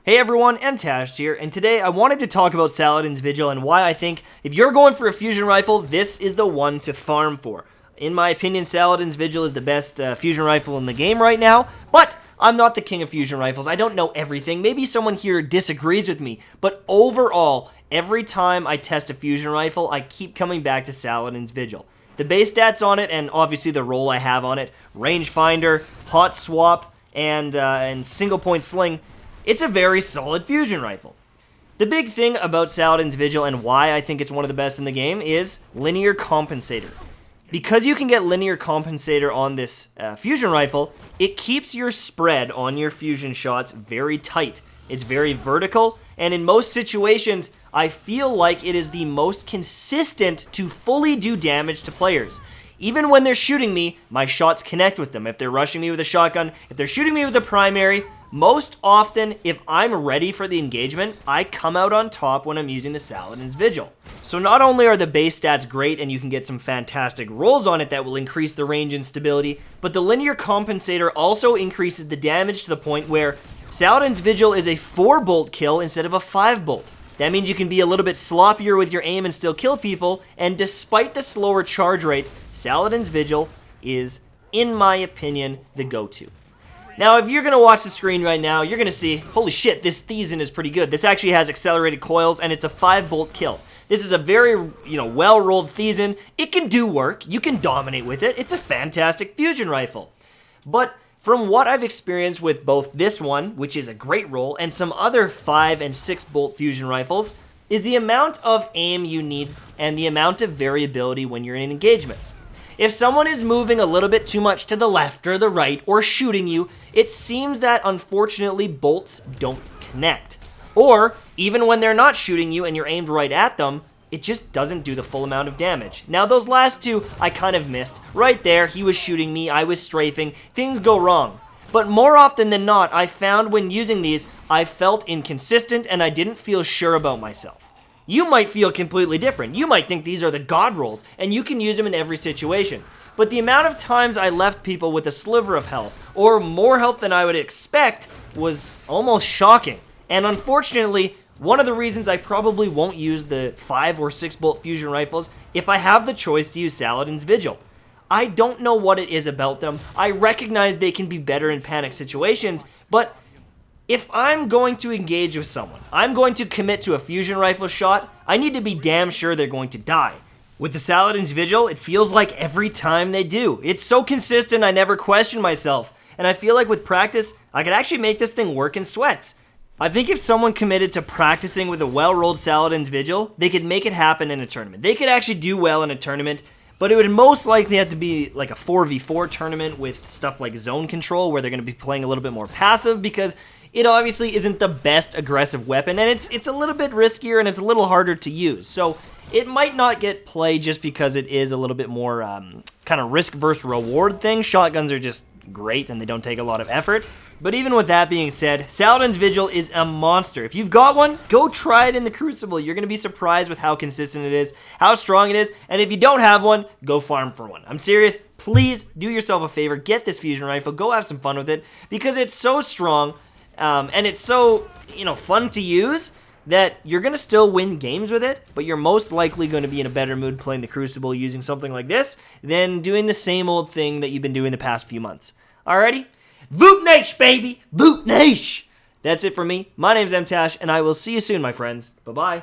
Hey everyone, Mtashed here, and today I wanted to talk about Saladin's Vigil and why I think if you're going for a fusion rifle, this is the one to farm for. In my opinion, Saladin's Vigil is the best fusion rifle in the game right now, but I'm not the king of fusion rifles. I don't know everything. Maybe someone here disagrees with me, but overall, every time I test a fusion rifle, I keep coming back to Saladin's Vigil. The base stats on it, and obviously the role I have on it, rangefinder, hot swap, and single point sling, it's a very solid fusion rifle. The big thing about Saladin's Vigil and why I think it's one of the best in the game is linear compensator. Because you can get linear compensator on this fusion rifle, it keeps your spread on your fusion shots very tight. It's very vertical, and in most situations, I feel like it is the most consistent to fully do damage to players. Even when they're shooting me, my shots connect with them. If they're rushing me with a shotgun, if they're shooting me with a primary, most often, if I'm ready for the engagement, I come out on top when I'm using the Saladin's Vigil. So not only are the base stats great and you can get some fantastic rolls on it that will increase the range and stability, but the linear compensator also increases the damage to the point where Saladin's Vigil is a 4-bolt kill instead of a 5-bolt. That means you can be a little bit sloppier with your aim and still kill people, and despite the slower charge rate, Saladin's Vigil is, in my opinion, the go-to. Now, if you're going to watch the screen right now, you're going to see, holy shit, this Thesan is pretty good. This actually has accelerated coils, and it's a 5-bolt kill. This is a very, well-rolled Thesan. It can do work. You can dominate with it. It's a fantastic fusion rifle. But from what I've experienced with both this one, which is a great roll, and some other 5 and 6-bolt fusion rifles, is the amount of aim you need and the amount of variability when you're in engagements. If someone is moving a little bit too much to the left or the right or shooting you, it seems that unfortunately bolts don't connect. Or even when they're not shooting you and you're aimed right at them, it just doesn't do the full amount of damage. Now those last two I kind of missed. Right there, he was shooting me, I was strafing, things go wrong. But more often than not, I found when using these, I felt inconsistent and I didn't feel sure about myself. You might feel completely different. You might think these are the god rolls, and you can use them in every situation. But the amount of times I left people with a sliver of health, or more health than I would expect, was almost shocking. And unfortunately, one of the reasons I probably won't use the 5 or 6-bolt fusion rifles if I have the choice to use Saladin's Vigil. I don't know what it is about them. I recognize they can be better in panic situations, but if I'm going to engage with someone, I'm going to commit to a fusion rifle shot, I need to be damn sure they're going to die. With the Saladin's Vigil, it feels like every time they do. It's so consistent, I never question myself. And I feel like with practice, I could actually make this thing work in sweats. I think if someone committed to practicing with a well-rolled Saladin's Vigil, they could make it happen in a tournament. They could actually do well in a tournament, but it would most likely have to be like a 4v4 tournament with stuff like zone control, where they're going to be playing a little bit more passive, because it obviously isn't the best aggressive weapon, and it's a little bit riskier and it's a little harder to use. So it might not get play just because it is a little bit more kind of risk versus reward thing. Shotguns are just great and they don't take a lot of effort. But even with that being said, Saladin's Vigil is a monster. If you've got one, go try it in the Crucible. You're going to be surprised with how consistent it is, how strong it is, and if you don't have one, go farm for one. I'm serious. Please do yourself a favor. Get this fusion rifle. Go have some fun with it, because it's so strong. And it's so, fun to use that you're going to still win games with it, but you're most likely going to be in a better mood playing the Crucible using something like this than doing the same old thing that you've been doing the past few months. Alrighty? Voot Nation, baby! Voot Nation! That's it for me. My name's Mtashed, and I will see you soon, my friends. Bye-bye.